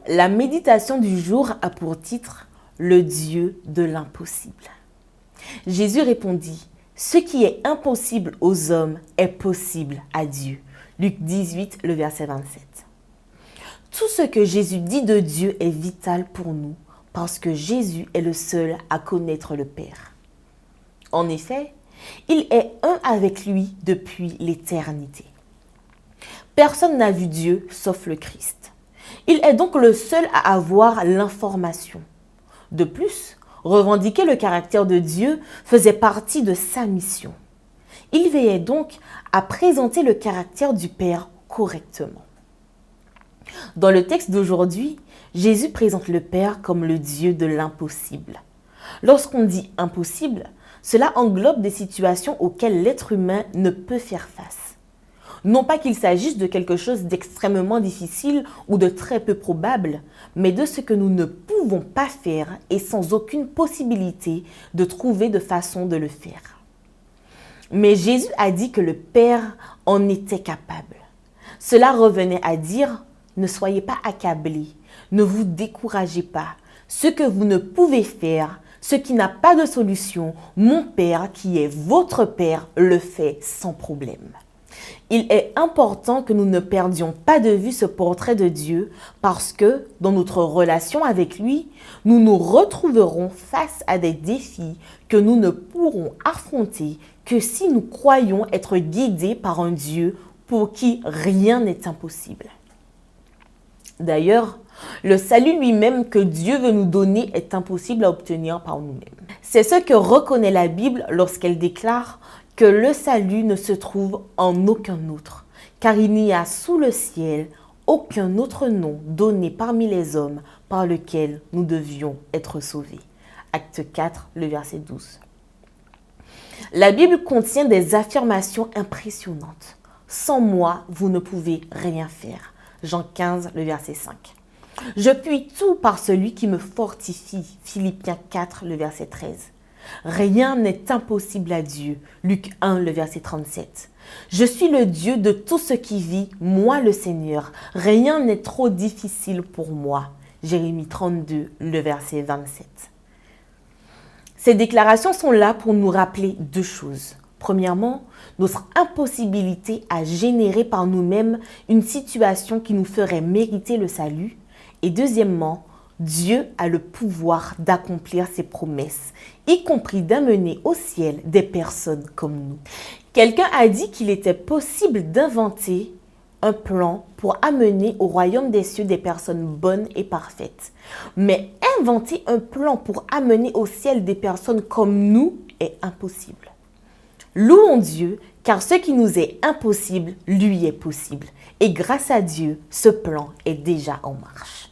La méditation du jour a pour titre « Le Dieu de l'impossible ». Jésus répondit « Ce qui est impossible aux hommes est possible à Dieu ». Luc 18, le verset 27. Tout ce que Jésus dit de Dieu est vital pour nous parce que Jésus est le seul à connaître le Père. En effet, il est un avec lui depuis l'éternité. Personne n'a vu Dieu sauf le Christ. Il est donc le seul à avoir l'information. De plus, revendiquer le caractère de Dieu faisait partie de sa mission. Il veillait donc à présenter le caractère du Père correctement. Dans le texte d'aujourd'hui, Jésus présente le Père comme le Dieu de l'impossible. Lorsqu'on dit impossible, cela englobe des situations auxquelles l'être humain ne peut faire face. Non pas qu'il s'agisse de quelque chose d'extrêmement difficile ou de très peu probable, mais de ce que nous ne pouvons pas faire et sans aucune possibilité de trouver de façon de le faire. Mais Jésus a dit que le Père en était capable. Cela revenait à dire « Ne soyez pas accablés, ne vous découragez pas. Ce que vous ne pouvez faire, ce qui n'a pas de solution, mon Père qui est votre Père le fait sans problème. » Il est important que nous ne perdions pas de vue ce portrait de Dieu parce que, dans notre relation avec lui, nous nous retrouverons face à des défis que nous ne pourrons affronter que si nous croyons être guidés par un Dieu pour qui rien n'est impossible. D'ailleurs, le salut lui-même que Dieu veut nous donner est impossible à obtenir par nous-mêmes. C'est ce que reconnaît la Bible lorsqu'elle déclare que le salut ne se trouve en aucun autre, car il n'y a sous le ciel aucun autre nom donné parmi les hommes par lequel nous devions être sauvés. Acte 4, le verset 12. La Bible contient des affirmations impressionnantes. Sans moi, vous ne pouvez rien faire. Jean 15, le verset 5. Je puis tout par celui qui me fortifie. Philippiens 4, le verset 13. Rien n'est impossible à Dieu. Luc 1, le verset 37. Je suis le Dieu de tout ce qui vit, moi le Seigneur. Rien n'est trop difficile pour moi. Jérémie 32, le verset 27. Ces déclarations sont là pour nous rappeler deux choses. Premièrement, notre impossibilité à générer par nous-mêmes une situation qui nous ferait mériter le salut. Et deuxièmement, Dieu a le pouvoir d'accomplir ses promesses, y compris d'amener au ciel des personnes comme nous. Quelqu'un a dit qu'il était possible d'inventer un plan pour amener au royaume des cieux des personnes bonnes et parfaites. Mais inventer un plan pour amener au ciel des personnes comme nous est impossible. Louons Dieu, car ce qui nous est impossible, lui est possible. Et grâce à Dieu, ce plan est déjà en marche.